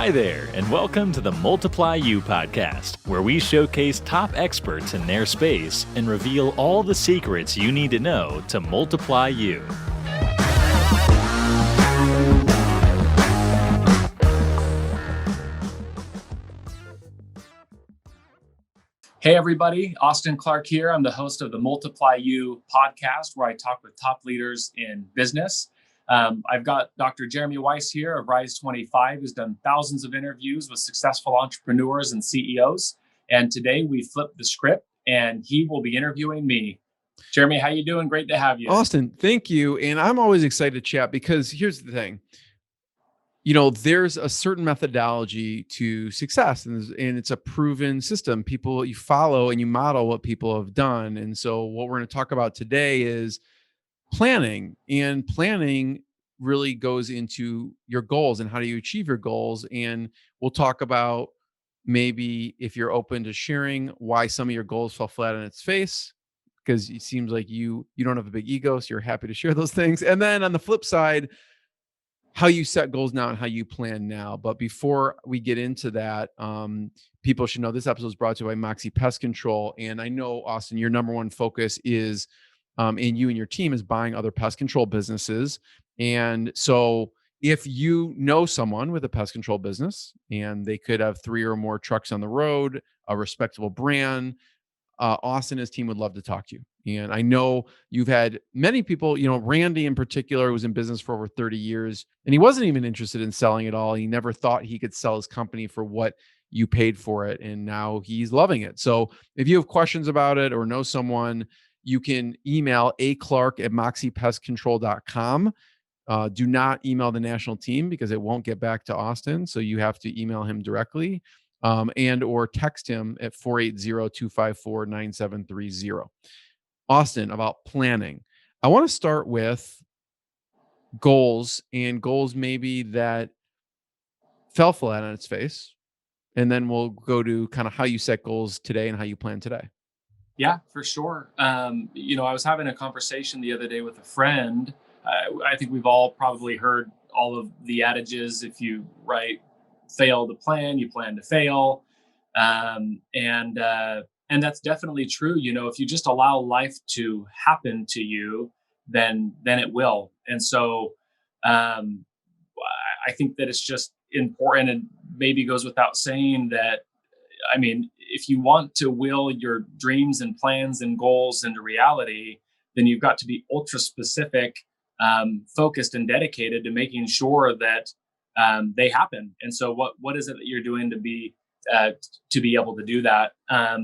Hi there, and welcome to the Multiply You podcast, where we showcase top experts in their space and reveal all the secrets you need to know to multiply you. Hey everybody, Austin Clark here. I'm the host of the Multiply You podcast, where I talk with top leaders in business. I've got Dr. Jeremy Weiss here of Rise 25, who's done thousands of interviews with successful entrepreneurs and CEOs. And today we flipped the script and he will be interviewing me. Jeremy, how you doing? Great to have you. Austin, thank you. And I'm always excited to chat because here's the thing. There's a certain methodology to success, and it's a proven system. You follow and you model what people have done. And so what we're going to talk about today is planning, and planning really goes into your goals and how do you achieve your goals. And we'll talk about maybe if you're open to sharing why some of your goals fell flat on its face, because it seems like you don't have a big ego, so you're happy to share those things. And then on the flip side, how you set goals now and how you plan now. But before we get into that, people should know this episode is brought to you by Moxie Pest Control. And I know, Austin, your number one focus is, and you and your team is buying other pest control businesses. And so if you know someone with a pest control business and they could have 3 or more trucks on the road, a respectable brand, Austin and his team would love to talk to you. And I know you've had many people, Randy in particular was in business for over 30 years, and he wasn't even interested in selling it all. He never thought he could sell his company for what you paid for it. And now he's loving it. So if you have questions about it or know someone, you can email aclark@moxiepestcontrol.com. Do not email the national team because it won't get back to Austin. So you have to email him directly. And or text him at 480-254-9730. Austin, about planning. I want to start with goals, and goals maybe that fell flat on its face. And then we'll go to kind of how you set goals today and how you plan today. Yeah, for sure. I was having a conversation the other day with a friend. I think we've all probably heard all of the adages. If you fail to plan, you plan to fail. And that's definitely true. If you just allow life to happen to you, then it will. And so I think that it's just important, and maybe goes without saying that, if you want to will your dreams and plans and goals into reality, then you've got to be ultra specific, focused and dedicated to making sure that they happen. And so what is it that you're doing to be able to do that? I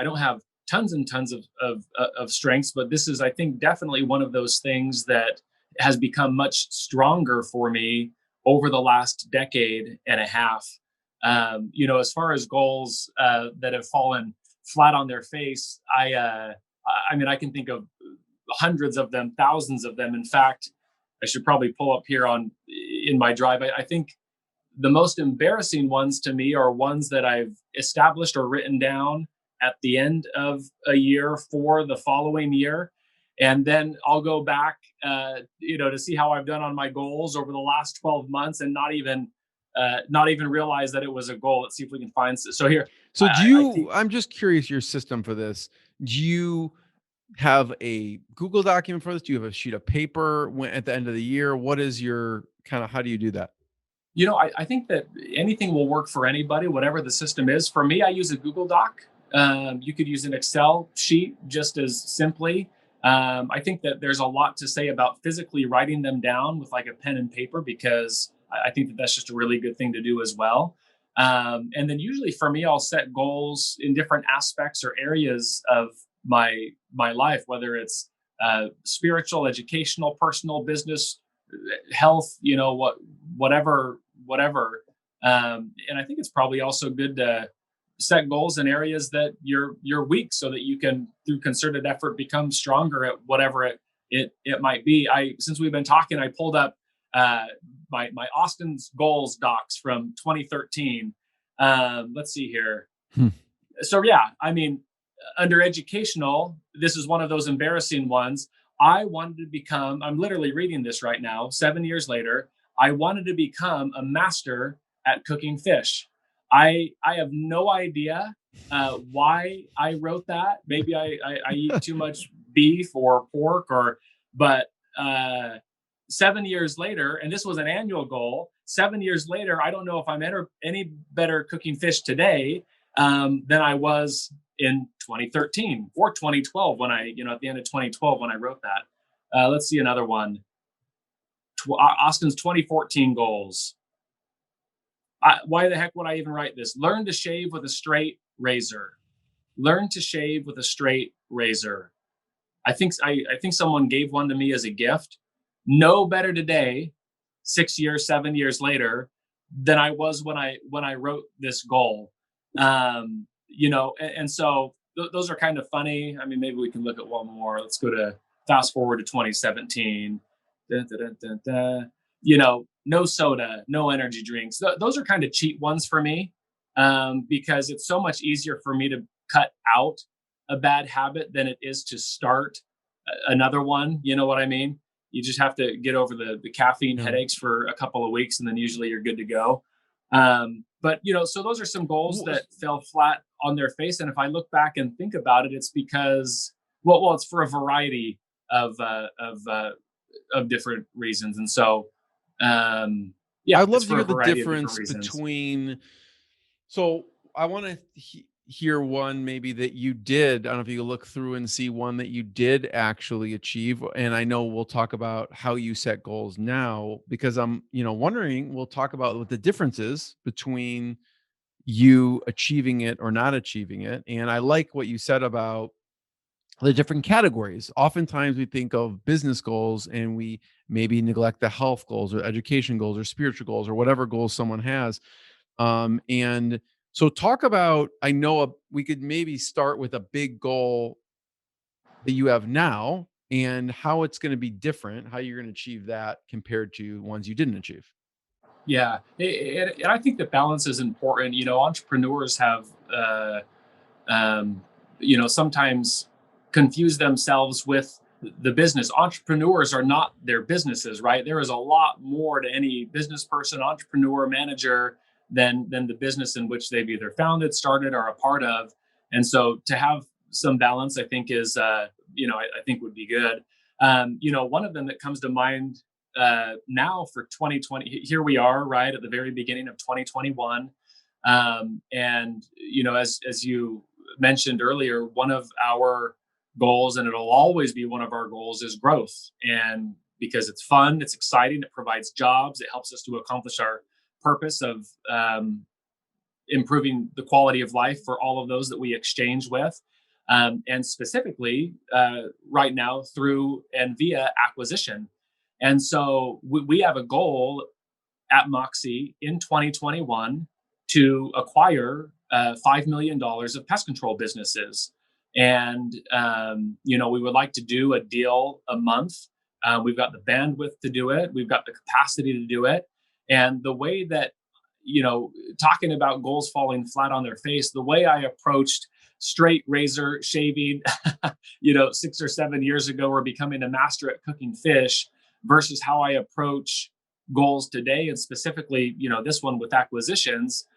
don't have tons and tons of strengths, but this is, I think, definitely one of those things that has become much stronger for me over the last decade and a half. As far as goals that have fallen flat on their face, I can think of hundreds of them, thousands of them. In fact, I should probably pull up here in my drive. I think the most embarrassing ones to me are ones that I've established or written down at the end of a year for the following year. And then I'll go back, to see how I've done on my goals over the last 12 months and not even realize that it was a goal. Let's see if we can find. So here. So I'm just curious your system for this. Do you have a Google document for this? Do you have a sheet of paper at the end of the year? What is your how do you do that? I think that anything will work for anybody, whatever the system is. For me, I use a Google Doc. You could use an Excel sheet just as simply. I think that there's a lot to say about physically writing them down with like a pen and paper, because I think that that's just a really good thing to do as well. And then usually for me, I'll set goals in different aspects or areas of my life, whether it's spiritual, educational, personal, business, health, whatever. And I think it's probably also good to set goals in areas that you're weak, so that you can, through concerted effort, become stronger at whatever it might be. Since we've been talking, I pulled up my Austin's goals docs from 2013. Let's see here. So yeah, under educational, this is one of those embarrassing ones. I wanted to become, I'm literally reading this right now, 7 years later, I wanted to become a master at cooking fish. I have no idea why I wrote that. Maybe I eat too much beef or pork, but uh, 7 years later, and this was an annual goal. 7 years later, I don't know if I'm any better cooking fish today than I was in 2013 or 2012 when at the end of 2012 when I wrote that. Let's see another one. Austin's 2014 goals. Why the heck would I even write this? Learn to shave with a straight razor. Learn to shave with a straight razor. I think someone gave one to me as a gift. No better today, 6 years, 7 years later, than I was when I wrote this goal. And so those are kind of funny. I mean, maybe we can look at one more. Let's go to fast forward to 2017. Da, da, da, da, da. No soda, no energy drinks. Those are kind of cheat ones for me because it's so much easier for me to cut out a bad habit than it is to start another one. You know what I mean? You just have to get over the caffeine headaches for a couple of weeks, and then usually you're good to go. But so those are some goals that fell flat on their face. And if I look back and think about it, it's because it's for a variety of different reasons. And so, I'd love to hear the difference between. So I want to hear one maybe that you did. I don't know if you can look through and see one that you did actually achieve. And I know we'll talk about how you set goals now, because I'm, wondering, we'll talk about what the difference is between you achieving it or not achieving it. And I like what you said about the different categories. Oftentimes we think of business goals and we maybe neglect the health goals or education goals or spiritual goals or whatever goals someone has. And so talk about, I know we could maybe start with a big goal that you have now and how it's going to be different, how you're going to achieve that compared to ones you didn't achieve. Yeah, and I think the balance is important. Entrepreneurs have, sometimes confuse themselves with the business. Entrepreneurs are not their businesses, right? There is a lot more to any business person, entrepreneur, manager than the business in which they've either founded, started, or a part of. And so to have some balance, I think is, I think would be good. One of them that comes to mind now for 2020, here we are, right at the very beginning of 2021. And, as you mentioned earlier, one of our goals, and it'll always be one of our goals, is growth. And because it's fun, it's exciting, it provides jobs, it helps us to accomplish our purpose of improving the quality of life for all of those that we exchange with. And specifically right now through and via acquisition. And so we have a goal at Moxie in 2021 to acquire $5 million of pest control businesses. And, we would like to do a deal a month. We've got the bandwidth to do it. We've got the capacity to do it. And the way that, talking about goals falling flat on their face, the way I approached straight razor shaving, 6 or 7 years ago, or becoming a master at cooking fish versus how I approach goals today. And specifically, this one with acquisitions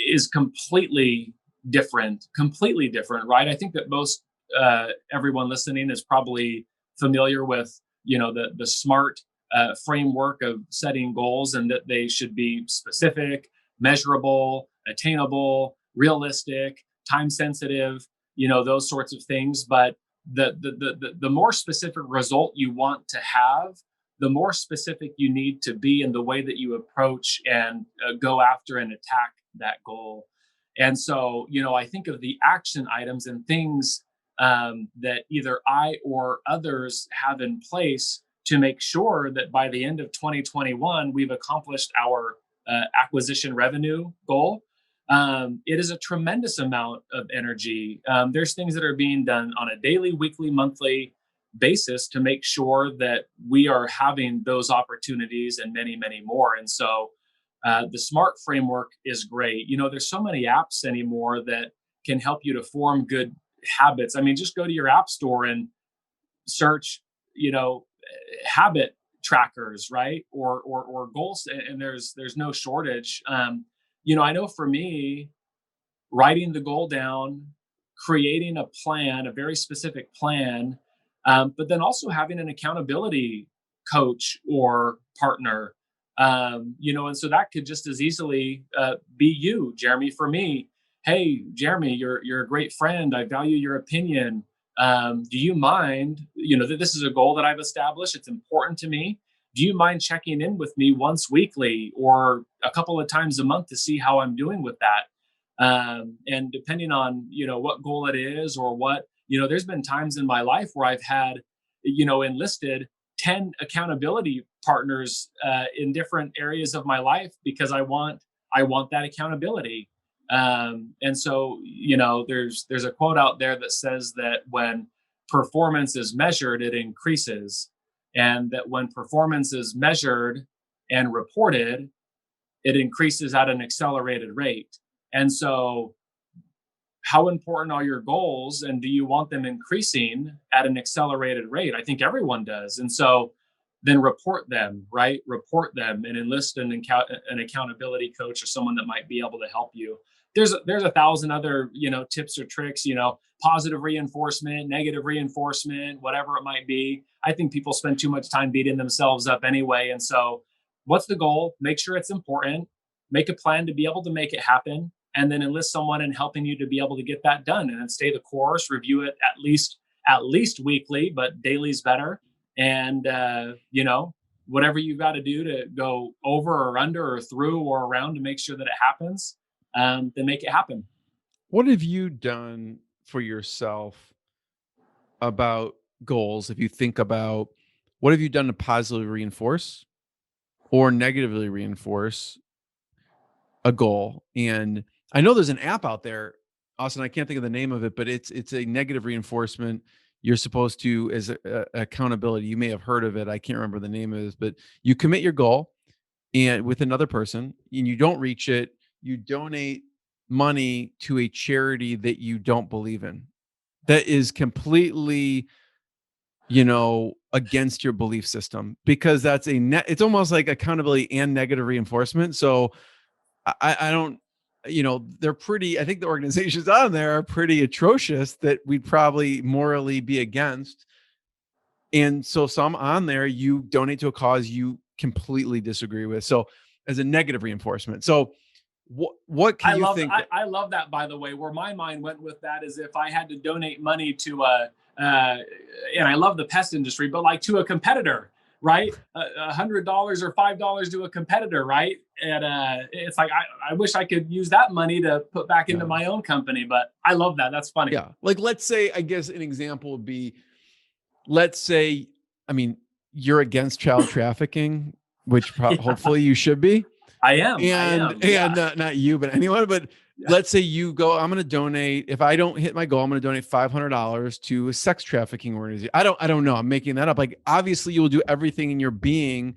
is completely different, right? I think that most everyone listening is probably familiar with, the SMART framework of setting goals, and that they should be specific, measurable, attainable, realistic, time sensitive, those sorts of things. But the more specific result you want to have, the more specific you need to be in the way that you approach and go after and attack that goal. And so, I think of the action items and things that either I or others have in place to make sure that by the end of 2021, we've accomplished our acquisition revenue goal. It is a tremendous amount of energy. There's things that are being done on a daily, weekly, monthly basis to make sure that we are having those opportunities and many, many more. And so the SMART framework is great. There's so many apps anymore that can help you to form good habits. I mean, just go to your app store and search, habit trackers, right? Or goals, and there's no shortage. I know for me, writing the goal down, creating a plan, a very specific plan, but then also having an accountability coach or partner. And so that could just as easily be you, Jeremy. For me, hey, Jeremy, you're a great friend. I value your opinion. Do you mind? That this is a goal that I've established. It's important to me. Do you mind checking in with me once weekly or a couple of times a month to see how I'm doing with that? And depending on what goal it is or what there's been times in my life where I've had enlisted 10 accountability partners in different areas of my life because I want that accountability. And so there's a quote out there that says that when performance is measured, it increases, and that when performance is measured and reported, it increases at an accelerated rate. And so, how important are your goals, and do you want them increasing at an accelerated rate? I think everyone does. And so, then report them, right? Report them and enlist an accountability coach or someone that might be able to help you. There's a thousand other tips or tricks, positive reinforcement, negative reinforcement, whatever it might be. I think people spend too much time beating themselves up anyway. And so, what's the goal? Make sure it's important. Make a plan to be able to make it happen, and then enlist someone in helping you to be able to get that done. And then stay the course. Review it at least weekly, but daily's better. And whatever you've got to do to go over or under or through or around to make sure that it happens, then make it happen. What have you done for yourself about goals? If you think about what have you done to positively reinforce or negatively reinforce a goal? And I know there's an app out there, Austin. I can't think of the name of it, but it's a negative reinforcement. You're supposed to, as accountability, you may have heard of it. I can't remember the name of it, but you commit your goal and with another person, and you don't reach it, you donate money to a charity that you don't believe in. That is completely, against your belief system, because that's it's almost like accountability and negative reinforcement. So I don't, they're pretty, I think the organizations on there are pretty atrocious that we'd probably morally be against. And so some on there, you donate to a cause you completely disagree with. So as a negative reinforcement. So what can you think? I love that, by the way. Where my mind went with that is if I had to donate money to and I love the pest industry, but like to a competitor, right? $100 or $5 to a competitor, right? And it's like I wish I could use that money to put back into my own company, but I love that. That's funny. Yeah, like let's say, I guess an example would be, let's say, I mean, you're against child trafficking, which hopefully you should be. I am. And not you, but anyone. But let's say you go, I'm going to donate. If I don't hit my goal, I'm going to donate $500 to a sex trafficking organization. I don't know. I'm making that up. Like, obviously, you will do everything in your being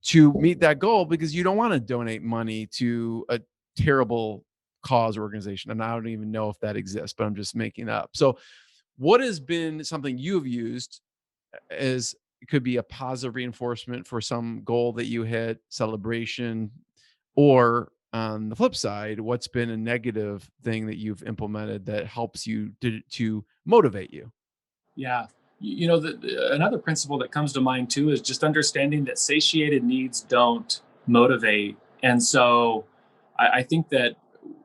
to meet that goal because you don't want to donate money to a terrible cause organization. And I don't even know if that exists, but I'm just making that up. So, what has been something you've used as it could be a positive reinforcement for some goal that you hit, celebration, or on the flip side, what's been a negative thing that you've implemented that helps you to motivate you? Yeah. Another principle that comes to mind too is just understanding that satiated needs don't motivate. And so I think that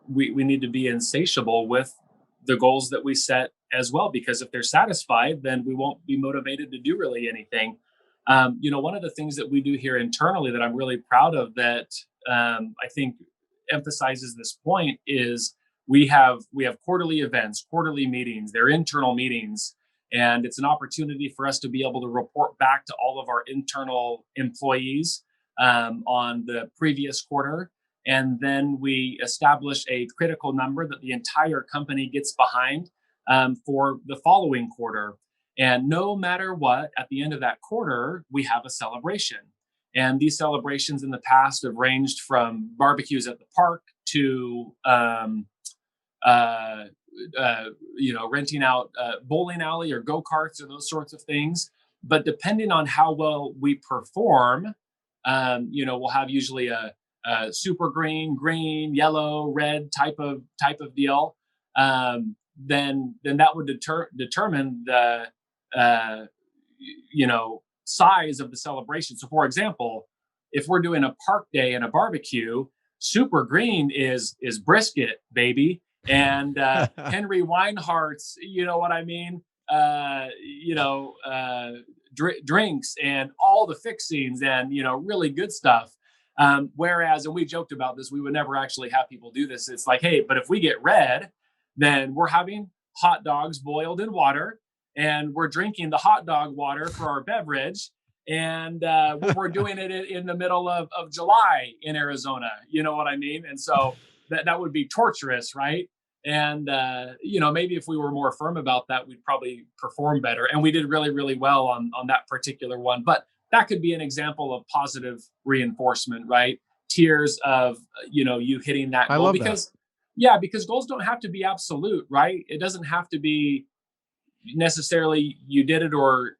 we need to be insatiable with the goals that we set as well, because if they're satisfied, then we won't be motivated to do really anything. One of the things that we do here internally that I'm really proud of that I think emphasizes this point is we have quarterly events, quarterly meetings. They're internal meetings, and it's an opportunity for us to be able to report back to all of our internal employees on the previous quarter. And then we establish a critical number that the entire company gets behind for the following quarter. And no matter what, at the end of that quarter, we have a celebration. And these celebrations in the past have ranged from barbecues at the park to renting out bowling alley or go-karts or those sorts of things. But depending on how well we perform, we'll have usually a super green, green, yellow, red type of deal. Then that would determine the uh, size of the celebration. So, for example, if we're doing a park day and a barbecue, super green is brisket, baby, and Henry Weinhardt's, you know what I mean, drinks and all the fixings and really good stuff. Whereas, and we joked about this, we would never actually have people do this. It's like, hey, but if we get red, then we're having hot dogs boiled in water, and we're drinking the hot dog water for our beverage. And we're doing it in the middle of July in Arizona. You know what I mean? And so that would be torturous, right? And maybe if we were more firm about that, we'd probably perform better. And we did really, really well on that particular one. But that could be an example of positive reinforcement, right? Tiers of you hitting that I goal, love because because goals don't have to be absolute, right? It doesn't have to be necessarily you did it or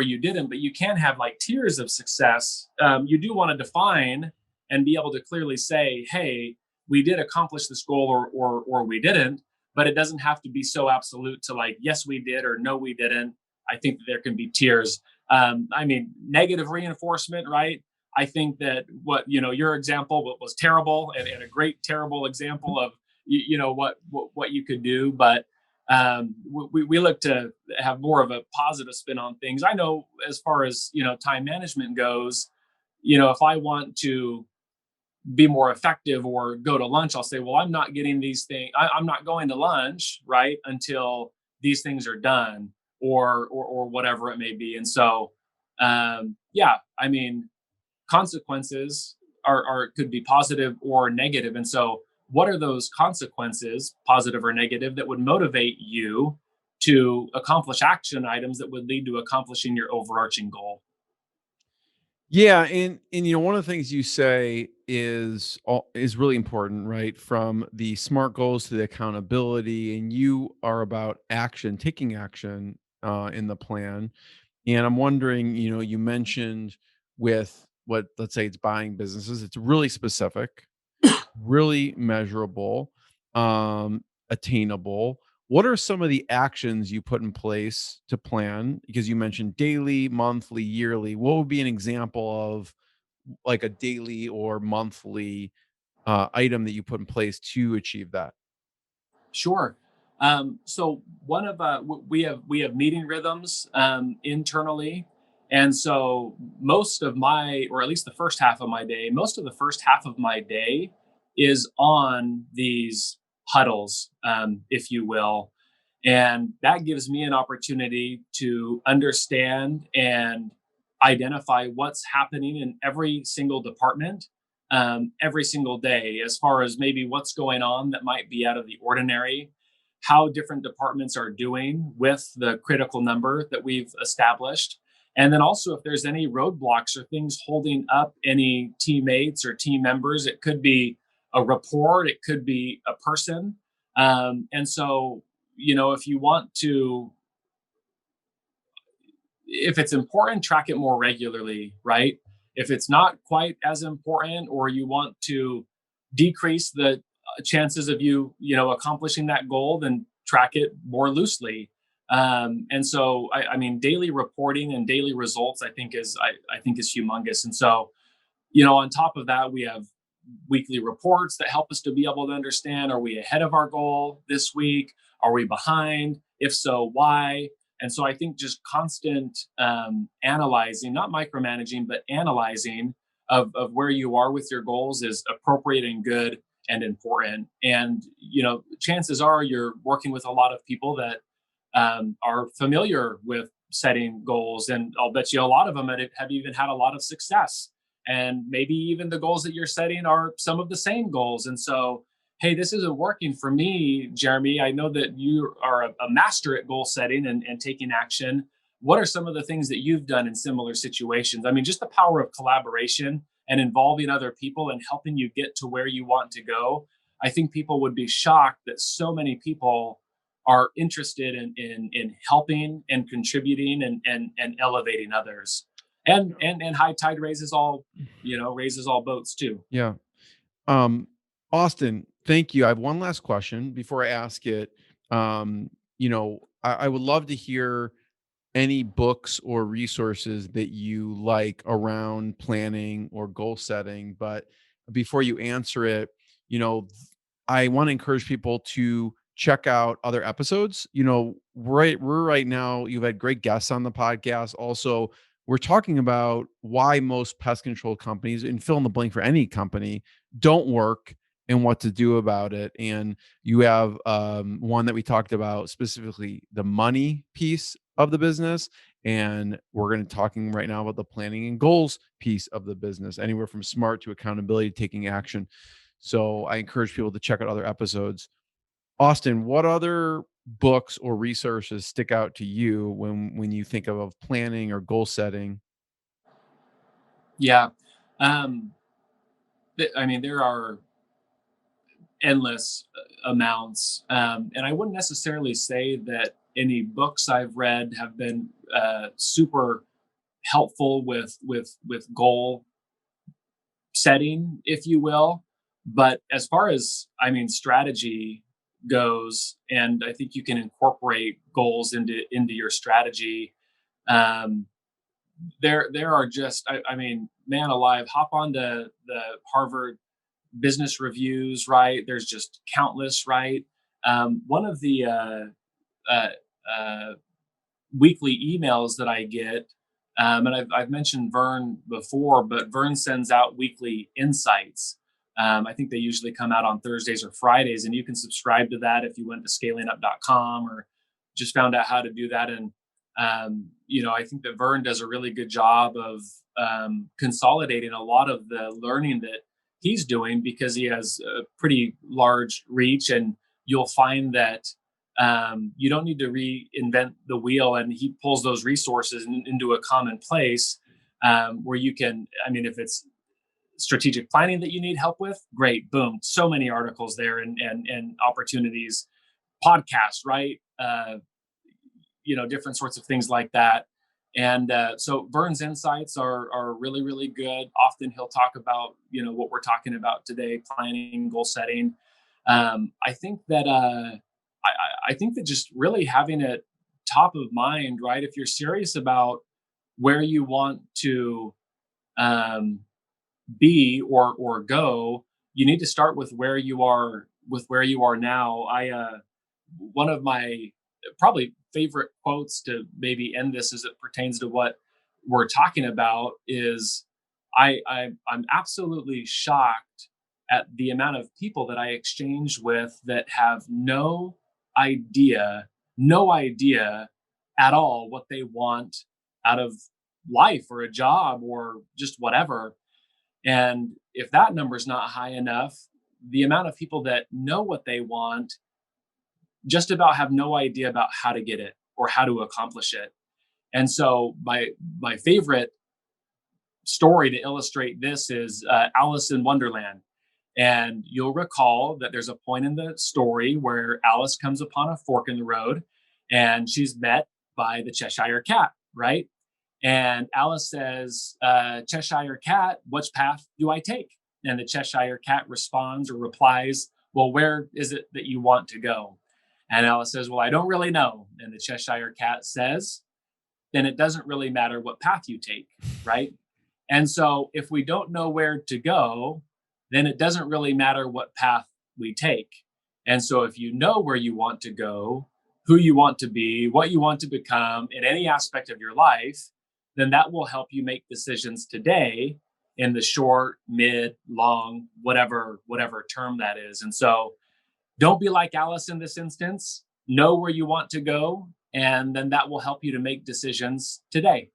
you didn't, but you can have like tiers of success. You do want to define and be able to clearly say, hey, we did accomplish this goal or we didn't, but it doesn't have to be so absolute to like, yes, we did or no, we didn't. I think that there can be tiers. Negative reinforcement, right? I think that what, your example was terrible and a great, terrible example of, what you could do. But we look to have more of a positive spin on things. I know as far as, time management goes, if I want to be more effective or go to lunch, I'll say, well, I'm not getting these things. I'm not going to lunch, right, until these things are done or whatever it may be. And so, consequences are could be positive or negative. And so what are those consequences, positive or negative, that would motivate you to accomplish action items that would lead to accomplishing your overarching goal? Yeah, and one of the things you say is really important, right? From the SMART goals to the accountability, and you are about action, taking action in the plan. And I'm wondering, you mentioned with what, let's say it's buying businesses, it's really specific, really measurable, attainable. What are some of the actions you put in place to plan? Because you mentioned daily, monthly, yearly. What would be an example of like a daily or monthly item that you put in place to achieve that? Sure. So one of we have meeting rhythms internally, and so most of my, or at least the first half of my day, most of the first half of my day is on these huddles, if you will, and that gives me an opportunity to understand and identify what's happening in every single department every single day, as far as maybe what's going on that might be out of the ordinary, how different departments are doing with the critical number that we've established. And then also, if there's any roadblocks or things holding up any teammates or team members, it could be a report, it could be a person. And so, if you want to, if it's important, track it more regularly, right? If it's not quite as important, or you want to decrease the chances of accomplishing that goal, then track it more loosely. And so, daily reporting and daily results, I think is humongous. And so, on top of that, we have weekly reports that help us to be able to understand, are we ahead of our goal this week? Are we behind? If so, why? And so I think just constant analyzing, not micromanaging, but analyzing of where you are with your goals is appropriate and good and important. And, chances are you're working with a lot of people that are familiar with setting goals. And I'll bet you a lot of them have even had a lot of success. And maybe even the goals that you're setting are some of the same goals. And so, hey, this isn't working for me, Jeremy. I know that you are a master at goal setting and taking action. What are some of the things that you've done in similar situations? I mean, just the power of collaboration and involving other people and helping you get to where you want to go. I think people would be shocked that so many people are interested in helping and contributing and elevating others. And high tide raises all, raises all boats too. Yeah. Um, Austin, thank you. I have one last question before I ask it. I would love to hear any books or resources that you like around planning or goal setting. But before you answer it, I want to encourage people to check out other episodes. We're right now, you've had great guests on the podcast. Also, we're talking about why most pest control companies, and fill in the blank for any company, don't work and what to do about it. And you have one that we talked about, specifically the money piece of the business. And we're going to talking right now about the planning and goals piece of the business, anywhere from smart to accountability, taking action. So I encourage people to check out other episodes. Austin, what other books or resources stick out to you when you think of planning or goal setting? Yeah. Um, I mean, there are endless amounts. And I wouldn't necessarily say that any books I've read have been super helpful with goal setting, if you will. But as far as, I mean, strategy goes, and I think you can incorporate goals into your strategy. Um, there are just, I mean, man alive, hop onto the Harvard business reviews, right? There's just countless, right? One of the uh, uh, weekly emails that I get, and I've mentioned Vern before, but Vern sends out weekly insights. I think they usually come out on Thursdays or Fridays, and you can subscribe to that if you went to scalingup.com or just found out how to do that. And I think that Vern does a really good job of consolidating a lot of the learning that he's doing, because he has a pretty large reach, and you'll find that you don't need to reinvent the wheel, and he pulls those resources into a common place where you can, I mean, if it's strategic planning that you need help with, great, boom, so many articles there, and opportunities, podcasts, right? Different sorts of things like that. And so Vern's insights are really, really good. Often he'll talk about, what we're talking about today, planning, goal setting. I think that I think that just really having it top of mind, right? If you're serious about where you want to um, be or go, you need to start with where you are now. One of my probably favorite quotes to maybe end this as it pertains to what we're talking about is I'm absolutely shocked at the amount of people that I exchange with that have idea, no idea at all what they want out of life or a job or just whatever. And if that number is not high enough, the amount of people that know what they want just about have no idea about how to get it or how to accomplish it. And so my favorite story to illustrate this is Alice in Wonderland. And you'll recall that there's a point in the story where Alice comes upon a fork in the road, and she's met by the Cheshire Cat, right? And Alice says, Cheshire Cat, which path do I take? And the Cheshire Cat responds or replies, well, where is it that you want to go? And Alice says, well, I don't really know. And the Cheshire Cat says, then it doesn't really matter what path you take, right? And so if we don't know where to go, then it doesn't really matter what path we take. And so if you know where you want to go, who you want to be, what you want to become in any aspect of your life, then that will help you make decisions today in the short, mid, long, whatever term that is. And so don't be like Alice in this instance. Know where you want to go, and then that will help you to make decisions today.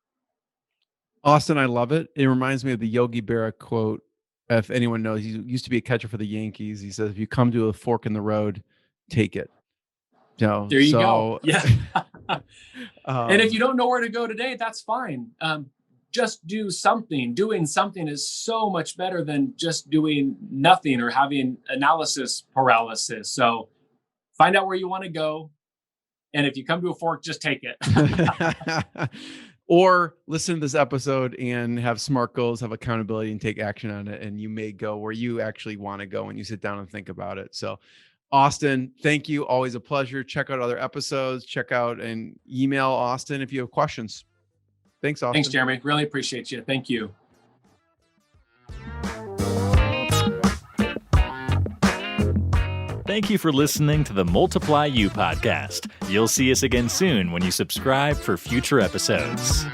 Austin, I love it. It reminds me of the Yogi Berra quote. If anyone knows, he used to be a catcher for the Yankees. He says, if you come to a fork in the road, take it. There you go. Yeah. And if you um, don't know where to go today, that's fine. Just do something. Doing something is so much better than just doing nothing or having analysis paralysis. So find out where you want to go, And if you come to a fork, just take it. Or listen to this episode and have SMART goals, have accountability, and take action on it. And you may go where you actually want to go when you sit down and think about it. So, Austin, thank you. Always a pleasure. Check out other episodes. Check out and email Austin if you have questions. Thanks, Austin. Thanks, Jeremy. Really appreciate you. Thank you. Thank you for listening to the Multiply You podcast. You'll see us again soon when you subscribe for future episodes.